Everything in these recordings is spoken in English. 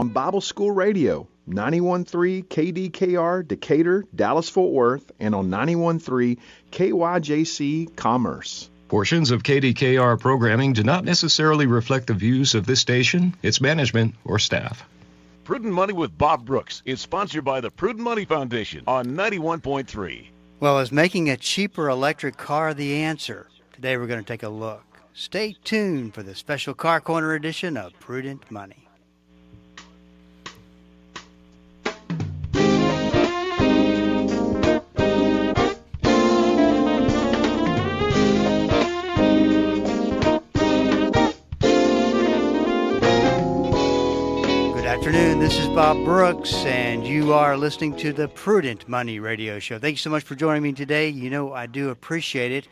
on Bible School Radio, 91.3 KDKR Decatur, Dallas-Fort Worth, and on 91.3 KYJC Commerce. Portions of KDKR programming do not necessarily reflect the views of this station, its management, or staff. Prudent Money with Bob Brooks is sponsored by the Prudent Money Foundation on 91.3. Well, is making a cheaper electric car the answer? Today we're going to take a look. Stay tuned for the special Car Corner edition of Prudent Money. Good afternoon, this is Bob Brooks, and you are listening to the Prudent Money Radio Show. Thank you so much for joining me today. You know, I do appreciate it.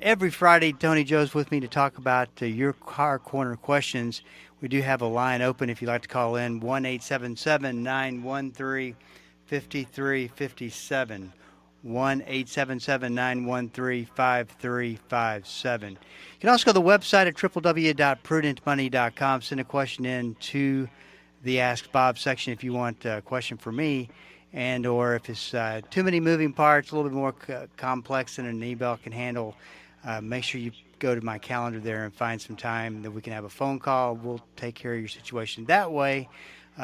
Every Friday, Tony Joe's with me to talk about your Car Corner questions. We do have a line open if you'd like to call in, 1-877-913-5357, 1-877-913-5357. You can also go to the website at www.prudentmoney.com. Send a question in to the Ask Bob section if you want a question for me, and or if it's too many moving parts, a little bit more complex than an email can handle, make sure you go to my calendar there and find some time that we can have a phone call. We'll take care of your situation that way.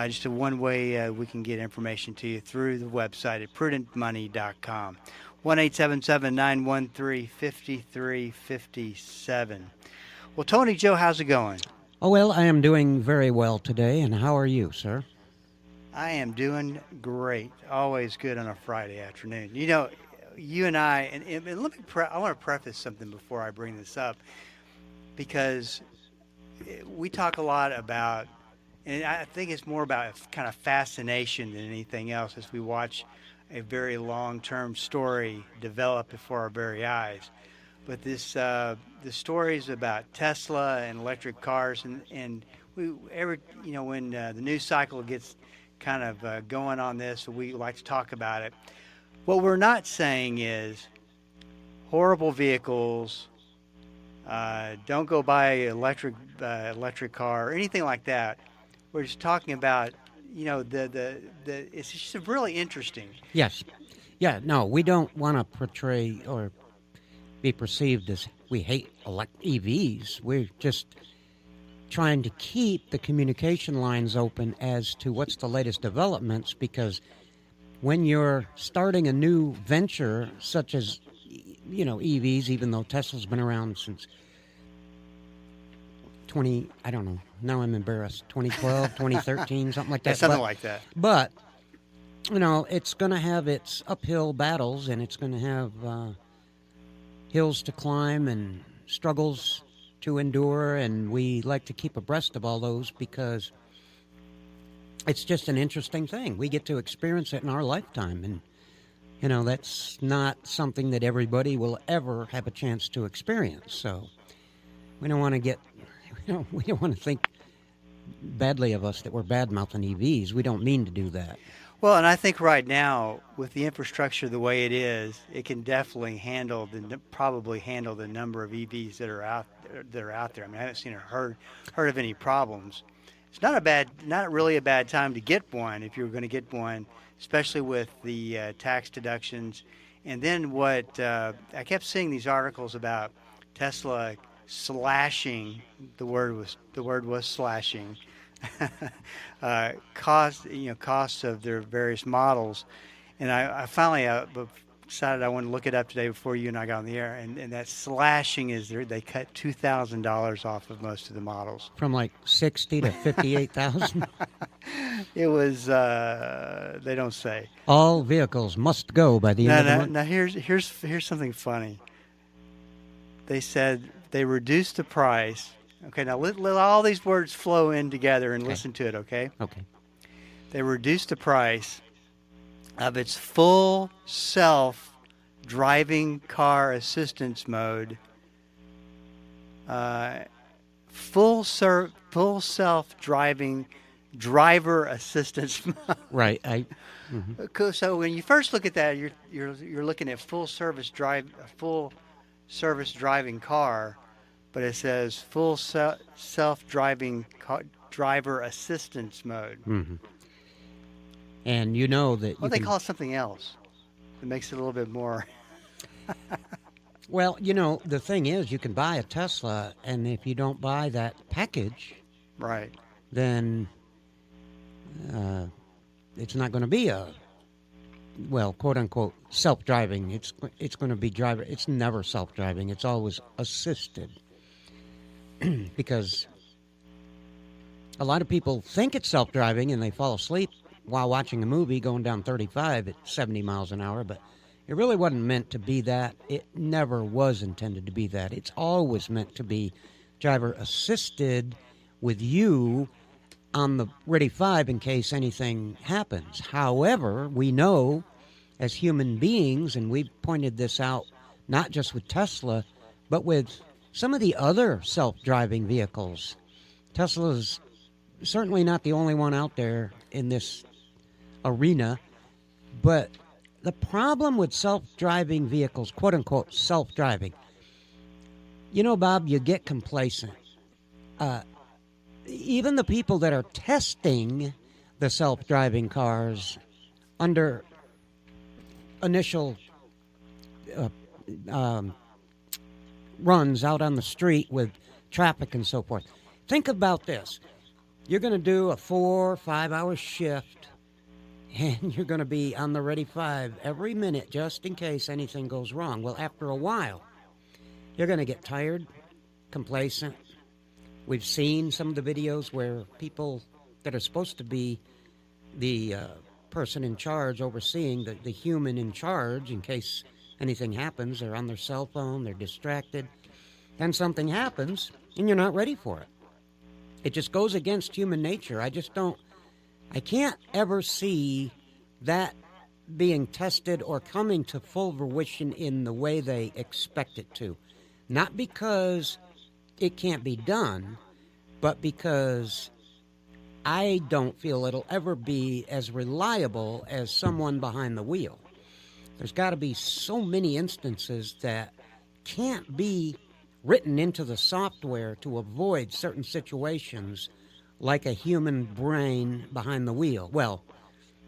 Just a one way we can get information to you through the website at prudentmoney.com. 1-877-913-5357. Well, Tony Joe, how's it going? Oh, well, I am doing very well today, and how are you, sir? I am doing great. Always good on a Friday afternoon. You know, you and I, and let me, I want to preface something before I bring this up, because we talk a lot about, and I think it's more about kind of fascination than anything else as we watch a very long-term story develop before our very eyes. But this, the stories about Tesla and electric cars, and when the news cycle gets kind of going on this, we like to talk about it. What we're not saying is horrible vehicles, don't go buy electric car or anything like that. We're just talking about, it's just really interesting. Yes. Yeah, no, we don't want to portray or be perceived as we hate EVs. We're just trying to keep the communication lines open as to what's the latest developments, because when you're starting a new venture such as, EVs, even though Tesla's been around since 2012, 2013, something like that. Something like that. But, it's going to have its uphill battles, and it's going to have hills to climb and struggles to endure, and we like to keep abreast of all those because it's just an interesting thing. We get to experience it in our lifetime, and that's not something that everybody will ever have a chance to experience. So we don't want to get, we don't want to think badly of us that we're bad-mouthing EVs. We don't mean to do that. Well, and I think right now, with the infrastructure the way it is, it can definitely probably handle the number of EVs that are out there. I mean, I haven't seen or heard of any problems. It's not really a bad time to get one if you're going to get one, especially with the tax deductions. And then what I kept seeing these articles about Tesla slashing. The word was slashing. Costs of their various models, and I finally decided I wanted to look it up today before you and I got on the air, and that slashing is they cut $2,000 off of most of the models, from like 60 to 58,000. It was they don't say all vehicles must go by the end of the month. Now here's something funny. They said they reduced the price. Okay, now let all these words flow in together and listen to it, okay? Okay. They reduced the price of its full self-driving car assistance mode, full self-driving driver assistance mode. Right. So when you first look at that, you're looking at full service driving car. But it says full self-driving driver assistance mode. Mm-hmm. And you know that Well, they call it something else. It makes it a little bit more. Well, the thing is, you can buy a Tesla, and if you don't buy that package, Right. then it's not going to be a, well, quote unquote, self-driving. It's going to be driver. It's never self-driving. It's always assisted, because a lot of people think it's self-driving and they fall asleep while watching a movie going down 35 at 70 miles an hour, but it really wasn't meant to be that. It never was intended to be that. It's always meant to be driver assisted with you on the Ready 5 in case anything happens. However, we know as human beings, and we've pointed this out not just with Tesla, but with some of the other self-driving vehicles. Tesla's certainly not the only one out there in this arena, but the problem with self-driving vehicles, quote-unquote self-driving, Bob, you get complacent. Even the people that are testing the self-driving cars under initial runs out on the street with traffic and so forth. Think about this. You're going to do a 4 or 5 hour shift, and you're going to be on the Ready 5 every minute just in case anything goes wrong. Well, after a while, you're going to get tired, complacent. We've seen some of the videos where people that are supposed to be the person in charge, overseeing the human in charge in case anything happens, they're on their cell phone, they're distracted, then something happens, and you're not ready for it. It just goes against human nature. I can't ever see that being tested or coming to full fruition in the way they expect it to. Not because it can't be done, but because I don't feel it'll ever be as reliable as someone behind the wheel. There's got to be so many instances that can't be written into the software to avoid certain situations like a human brain behind the wheel. Well,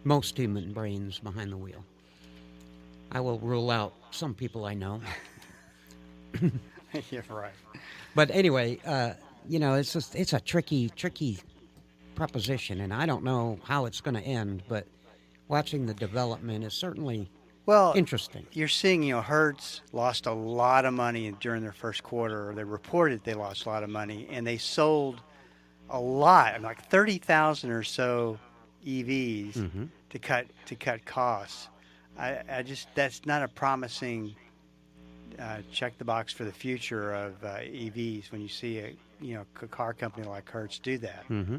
most human brains behind the wheel. I will rule out some people I know. You're right. But anyway, it's a tricky proposition, and I don't know how it's going to end, but watching the development is certainly interesting. You're seeing, Hertz lost a lot of money during their first quarter, or they reported they lost a lot of money, and they sold a lot, like 30,000 or so EVs to cut costs. I just, that's not a promising check the box for the future of EVs when you see a car company like Hertz do that. Mm-hmm.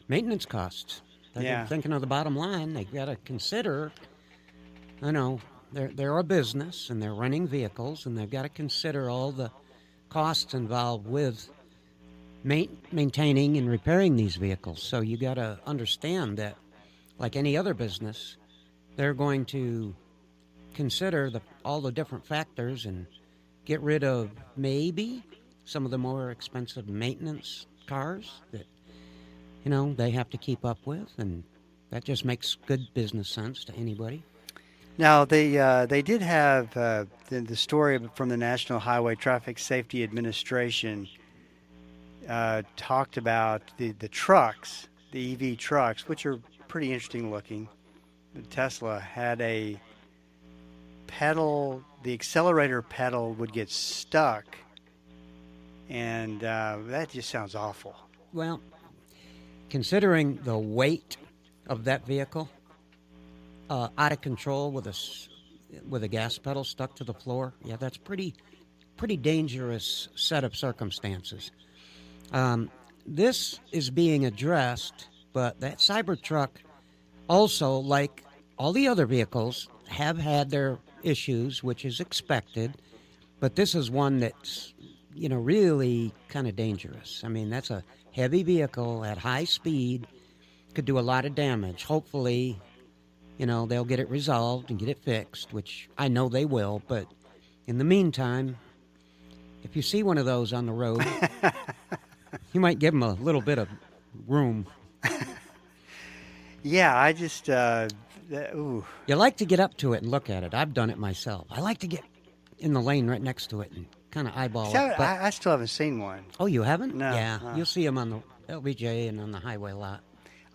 Maintenance costs. They're thinking of the bottom line. They've got to consider, they're a business and they're running vehicles, and they've got to consider all the costs involved with maintaining and repairing these vehicles. So you got to understand that, like any other business, they're going to consider all the different factors and get rid of maybe some of the more expensive maintenance cars that they have to keep up with, and that just makes good business sense to anybody. Now, they did have the story from the National Highway Traffic Safety Administration talked about the trucks, the EV trucks, which are pretty interesting looking. The Tesla had a pedal, the accelerator pedal would get stuck, and that just sounds awful. Well, considering the weight of that vehicle, out of control with a gas pedal stuck to the floor, that's pretty dangerous set of circumstances. This is being addressed, but that Cybertruck also, like all the other vehicles, have had their issues, which is expected, but this is one that's, really kind of dangerous. I mean, that's a heavy vehicle at high speed, could do a lot of damage. Hopefully, they'll get it resolved and get it fixed, which I know they will, but in the meantime, if you see one of those on the road, you might give them a little bit of room. Yeah, I just, ooh. You like to get up to it and look at it. I've done it myself. I like to get in the lane right next to it and kind of eyeball See, it. But, I still haven't seen one. oh, you haven't? No, Yeah, no. you'll see them on the LBJ and on the highway a lot.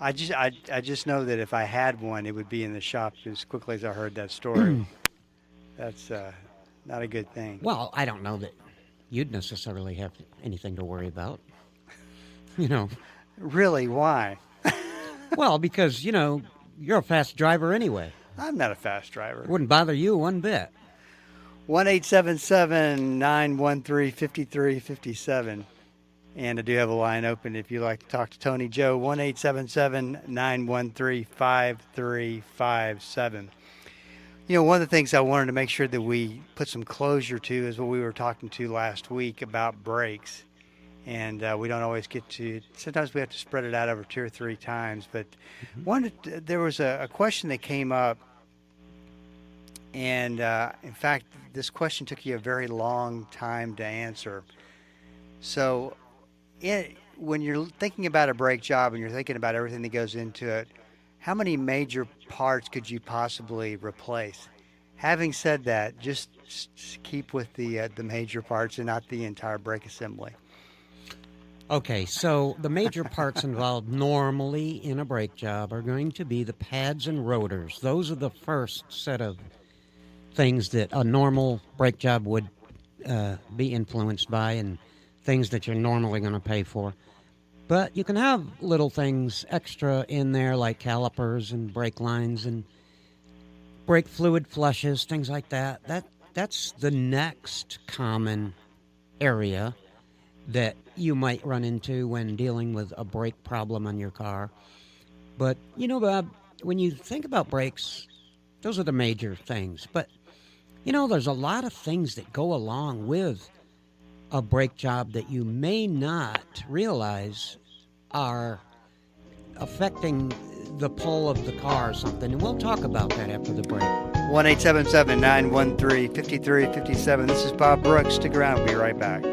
I just know that if I had one, it would be in the shop as quickly as I heard that story. That's not a good thing. Well, I don't know that you'd necessarily have anything to worry about. You know. Really, why? Well, because, you know, you're a fast driver anyway. I'm not a fast driver. It wouldn't bother you one bit. 1-877-913-5357. And I do have a line open if you'd like to talk to Tony Joe. 1-877-913-5357. You know, one of the things I wanted to make sure that we put some closure to is what we were talking to last week about brakes. And we don't always get to, sometimes we have to spread it out over 2 or 3 times. But there was a question that came up. And in fact, this question took you a very long time to answer. So when you're thinking about a brake job and you're thinking about everything that goes into it, how many major parts could you possibly replace? Having said that, just keep with the major parts and not the entire brake assembly. Okay, so the major parts involved normally in a brake job are going to be the pads and rotors. Those are the first set of things that a normal brake job would be influenced by and things that you're normally going to pay for. But you can have little things extra in there like calipers and brake lines and brake fluid flushes, things like that. That's the next common area that you might run into when dealing with a brake problem on your car. But, you know, Bob, when you think about brakes, those are the major things. But, you know, there's a lot of things that go along with a brake job that you may not realize are affecting the pull of the car or something. And we'll talk about that after the break. 1-877-913-5357. This is Bob Brooks. Stick around. We'll be right back.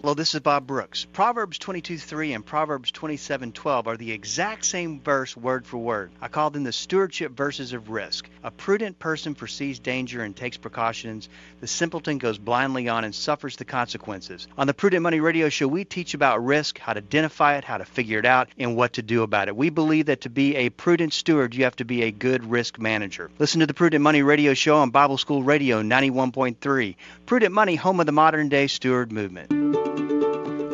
Hello, this is Bob Brooks. Proverbs 22:3 and Proverbs 27:12 are the exact same verse word for word. I call them the stewardship verses of risk. A prudent person foresees danger and takes precautions. The simpleton goes blindly on and suffers the consequences. On the Prudent Money Radio Show, we teach about risk, how to identify it, how to figure it out, and what to do about it. We believe that to be a prudent steward, you have to be a good risk manager. Listen to the Prudent Money Radio Show on Bible School Radio 91.3. Prudent Money, home of the modern-day steward movement.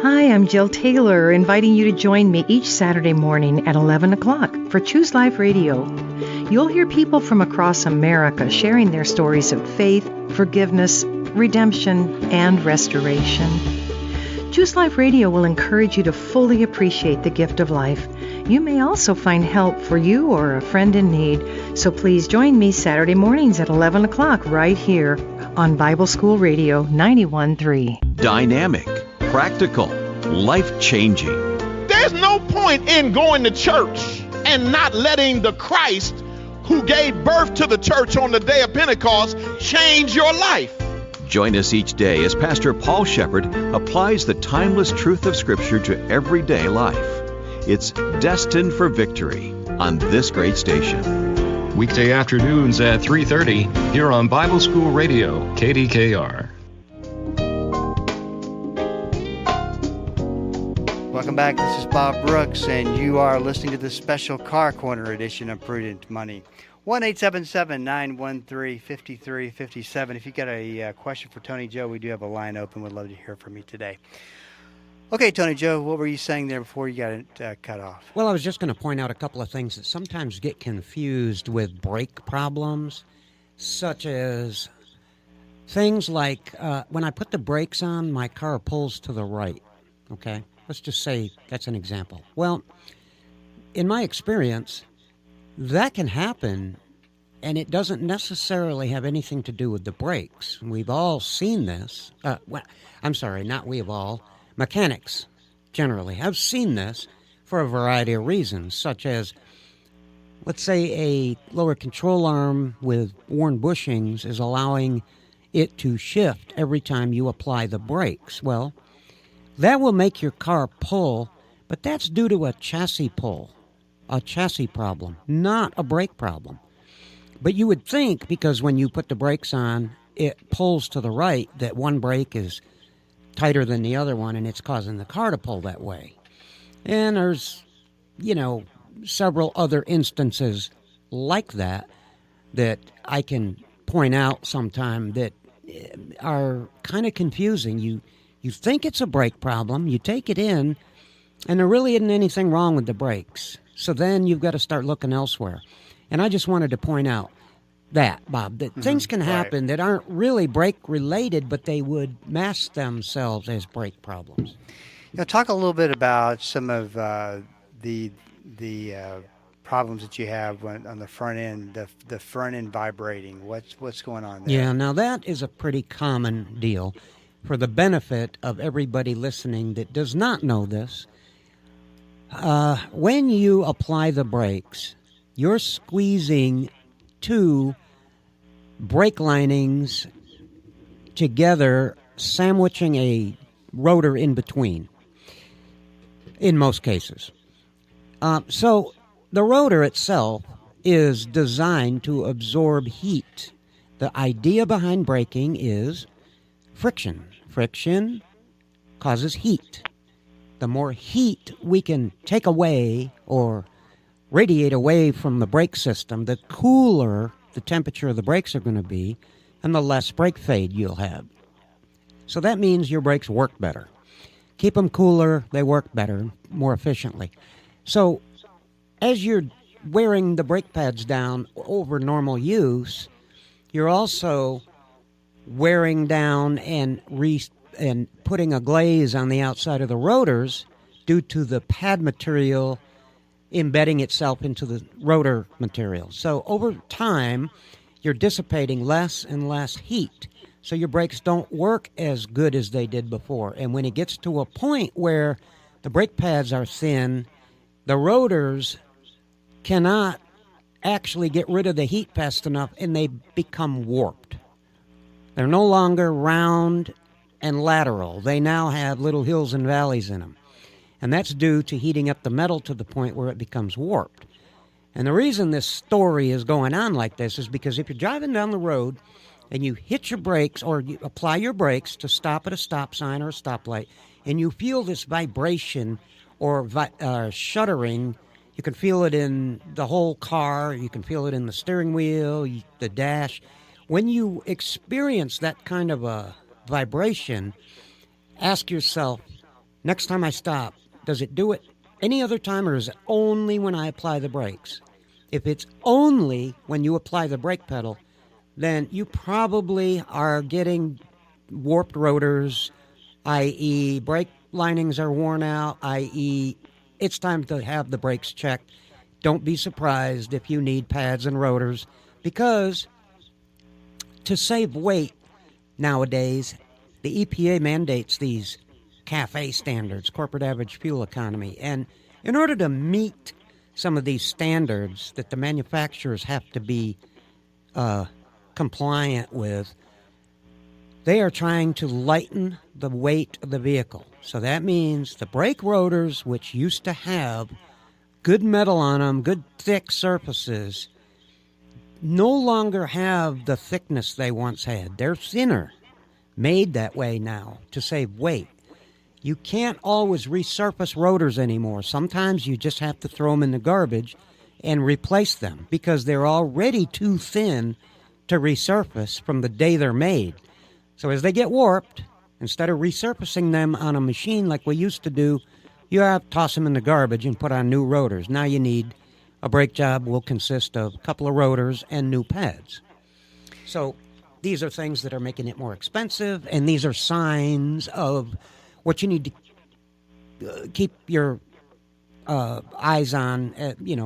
Hi, I'm Jill Taylor, inviting you to join me each Saturday morning at 11 o'clock for Choose Life Radio. You'll hear people from across America sharing their stories of faith, forgiveness, redemption, and restoration. Choose Life Radio will encourage you to fully appreciate the gift of life. You may also find help for you or a friend in need. So please join me Saturday mornings at 11 o'clock right here on Bible School Radio 91.3. Dynamic, practical, life-changing. There's no point in going to church and not letting the Christ who gave birth to the church on the day of Pentecost change your life. Join us each day as Pastor Paul Shepherd applies the timeless truth of Scripture to everyday life. It's Destined for Victory on this great station. Weekday afternoons at 3:30 here on Bible School Radio, KDKR. Welcome back. This is Bob Brooks, and you are listening to the special Car Corner edition of Prudent Money. 1-877-913-5357. If you got a question for Tony Joe, we do have a line open. We'd love to hear from you today. Okay, Tony Joe, what were you saying there before you got it cut off? Well, I was just going to point out a couple of things that sometimes get confused with brake problems, such as things like when I put the brakes on, my car pulls to the right, okay? Let's just say that's an example. Well, in my experience, that can happen, and it doesn't necessarily have anything to do with the brakes. We've all seen this. I'm sorry, not we've all. Mechanics, generally, have seen this for a variety of reasons, such as, let's say, a lower control arm with worn bushings is allowing it to shift every time you apply the brakes. Well, that will make your car pull, but that's due to a chassis pull, a chassis problem, not a brake problem. But you would think, because when you put the brakes on, it pulls to the right, that one brake is tighter than the other one, and it's causing the car to pull that way. And there's, several other instances like that I can point out sometime that are kind of confusing. You think it's a brake problem, you take it in, and there really isn't anything wrong with the brakes. So then you've got to start looking elsewhere. And I just wanted to point out that, Bob, that things can happen that aren't really brake related, but they would mask themselves as brake problems. Talk a little bit about some of the problems that you have on the front end, the front end vibrating. What's going on there? Yeah, now that is a pretty common deal. For the benefit of everybody listening that does not know this, when you apply the brakes, you're squeezing two brake linings together, sandwiching a rotor in between, in most cases. So the rotor itself is designed to absorb heat. The idea behind braking is friction. Friction causes heat. The more heat we can take away or radiate away from the brake system, the cooler the temperature of the brakes are going to be, and the less brake fade you'll have. So that means your brakes work better. Keep them cooler, they work better, more efficiently. So as you're wearing the brake pads down over normal use, you're also wearing down and putting a glaze on the outside of the rotors due to the pad material embedding itself into the rotor material. So over time, you're dissipating less and less heat. So your brakes don't work as good as they did before. And when it gets to a point where the brake pads are thin, the rotors cannot actually get rid of the heat fast enough, and they become warped. They're no longer round and lateral. They now have little hills and valleys in them. And that's due to heating up the metal to the point where it becomes warped. And the reason this story is going on like this is because if you're driving down the road and you hit your brakes or you apply your brakes to stop at a stop sign or a stoplight, and you feel this vibration or shuddering, you can feel it in the whole car, you can feel it in the steering wheel, the dash. When you experience that kind of a vibration, ask yourself, next time I stop, does it do it any other time, or is it only when I apply the brakes? If it's only when you apply the brake pedal, then you probably are getting warped rotors, i.e. brake linings are worn out, i.e. it's time to have the brakes checked. Don't be surprised if you need pads and rotors, because to save weight nowadays, the EPA mandates these CAFE standards, corporate average fuel economy. And in order to meet some of these standards that the manufacturers have to be compliant with, they are trying to lighten the weight of the vehicle. So that means the brake rotors, which used to have good metal on them, good thick surfaces, no longer have the thickness they once had. They're thinner, made that way now to save weight. You can't always resurface rotors anymore. Sometimes you just have to throw them in the garbage and replace them because they're already too thin to resurface from the day they're made. So as they get warped, instead of resurfacing them on a machine like we used to do, you have to toss them in the garbage and put on new rotors. Now you need a brake job will consist of a couple of rotors and new pads. So these are things that are making it more expensive, and these are signs of what you need to keep your eyes on,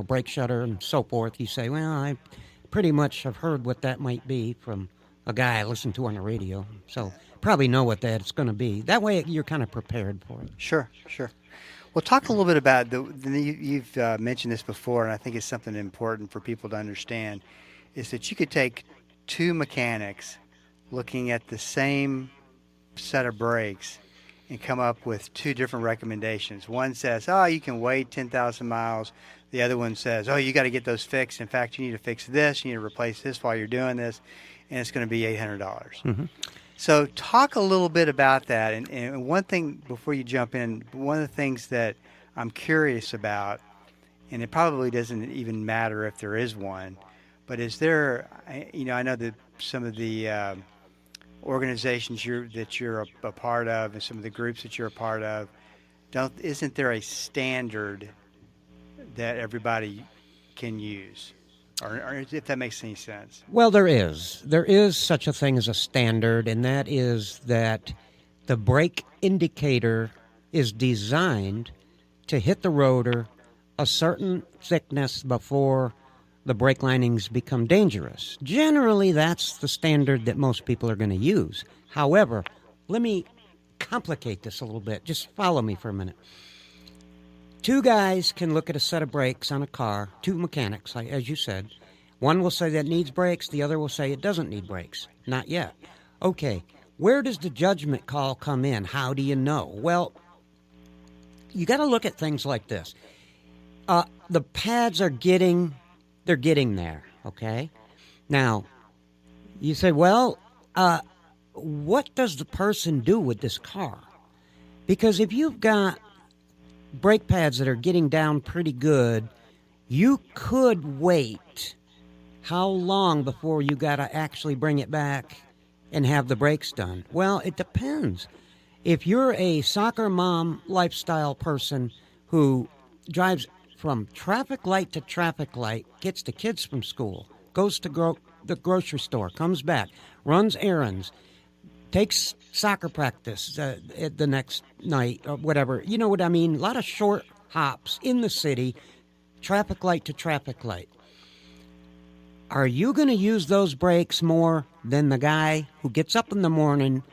brake shutter and so forth. You say, well, I pretty much have heard what that might be from a guy I listen to on the radio. So probably know what that's going to be. That way you're kind of prepared for it. Sure. Well, talk a little bit about, you've mentioned this before, and I think it's something important for people to understand, is that you could take two mechanics looking at the same set of brakes and come up with two different recommendations. One says, oh, you can wait 10,000 miles. The other one says, oh, you got to get those fixed. In fact, you need to fix this. You need to replace this while you're doing this, and it's going to be $800. Mm-hmm. So talk a little bit about that. And one thing before you jump in, one of the things that I'm curious about, and it probably doesn't even matter if there is one, but is there, I know that some of the organizations that you're a part of and some of the groups that you're a part of, isn't there a standard that everybody can use? Or if that makes any sense. Well, there is. There is such a thing as a standard, and that is that the brake indicator is designed to hit the rotor a certain thickness before the brake linings become dangerous. Generally, that's the standard that most people are going to use. However, let me complicate this a little bit. Just follow me for a minute. Two guys can look at a set of brakes on a car, two mechanics, as you said. One will say that it needs brakes, the other will say it doesn't need brakes. Not yet. Okay, where does the judgment call come in? How do you know? Well, you got to look at things like this. The pads are getting there, okay? Now, you say, well, what does the person do with this car? Because if you've got brake pads that are getting down pretty good, you could wait how long before you got to actually bring it back and have the brakes done? Well, it depends. If you're a soccer mom lifestyle person who drives from traffic light to traffic light, gets the kids from school, goes to the grocery store, comes back, runs errands, takes soccer practice the next night or whatever. You know what I mean? A lot of short hops in the city, traffic light to traffic light. Are you going to use those brakes more than the guy who gets up in the morning,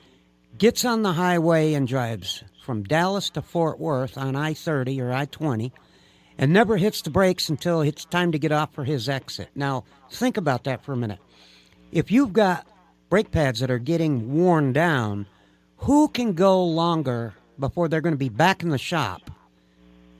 gets on the highway and drives from Dallas to Fort Worth on I-30 or I-20 and never hits the brakes until it's time to get off for his exit? Now, think about that for a minute. If you've got brake pads that are getting worn down, who can go longer before they're going to be back in the shop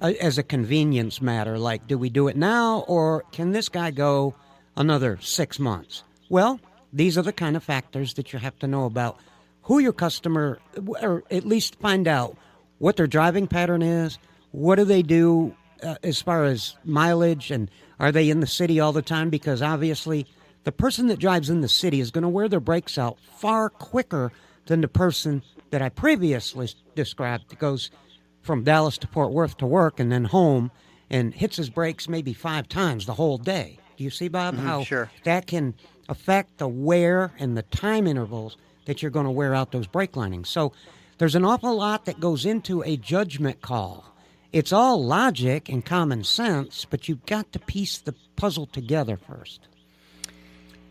as a convenience matter? Like, do we do it now, or can this guy go another 6 months? Well, these are the kind of factors that you have to know about who your customer, or at least find out what their driving pattern is, what do they do as far as mileage, and are they in the city all the time? Because obviously the person that drives in the city is going to wear their brakes out far quicker than the person that I previously described that goes from Dallas to Fort Worth to work and then home and hits his brakes maybe 5 times the whole day. Do you see, Bob, how sure. that can affect the wear and the time intervals that you're going to wear out those brake linings? So there's an awful lot that goes into a judgment call. It's all logic and common sense, but you've got to piece the puzzle together first.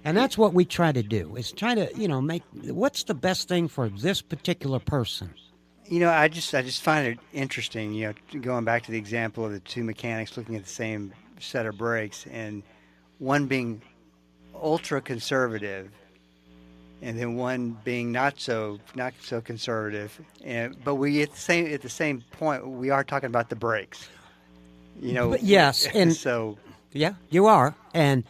And that's what we try to do, is try to, make what's the best thing for this particular person. I just find it interesting, going back to the example of the two mechanics looking at the same set of brakes and one being ultra conservative and then one being not so conservative. But we at the same point we are talking about the brakes. But yes, and so yeah, you are. And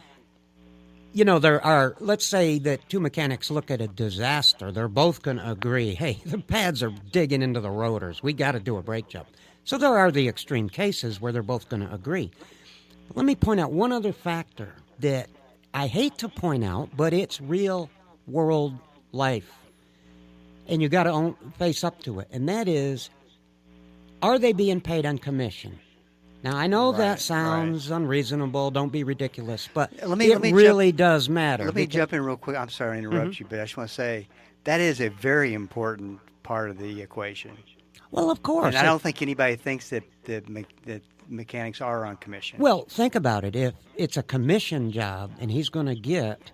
there are, let's say that two mechanics look at a disaster. They're both going to agree, hey, the pads are digging into the rotors. We got to do a brake job. So there are the extreme cases where they're both going to agree. But let me point out one other factor that I hate to point out, but it's real world life. And you got to face up to it. And that is, are they being paid on commission? Now, I know that sounds unreasonable. Don't be ridiculous. But it really does matter. Let me jump in real quick. I'm sorry to interrupt you, but I just want to say that is a very important part of the equation. Well, of course. And I don't think anybody thinks that mechanics are on commission. Well, think about it. If it's a commission job and he's going to get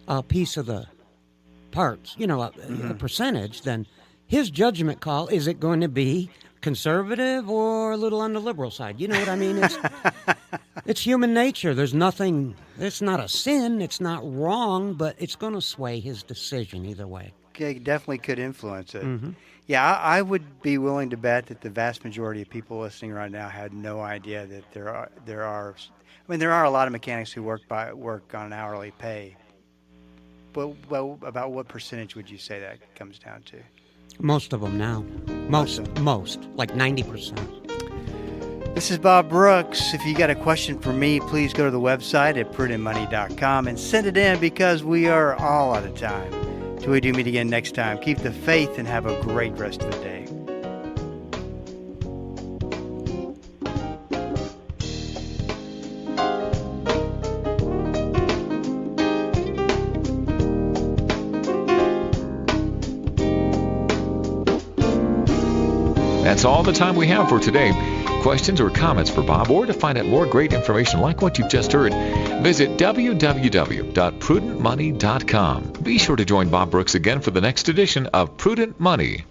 a piece of the parts, a percentage, then his judgment call, is it going to be conservative or a little on the liberal side? You know what I mean? It's human nature. There's nothing, it's not a sin, it's not wrong, but it's going to sway his decision either way. Okay, definitely could influence it. Mm-hmm. Yeah, I would be willing to bet that the vast majority of people listening right now had no idea that there are a lot of mechanics who work on an hourly pay. But about what percentage would you say that comes down to? Most of them now. Most, like 90%. This is Bob Brooks. If you got a question for me, please go to the website at prudentmoney.com and send it in, because we are all out of time. Till we do meet again next time, keep the faith and have a great rest of the day. That's all the time we have for today. Questions or comments for Bob, or to find out more great information like what you've just heard, visit www.prudentmoney.com. Be sure to join Bob Brooks again for the next edition of Prudent Money.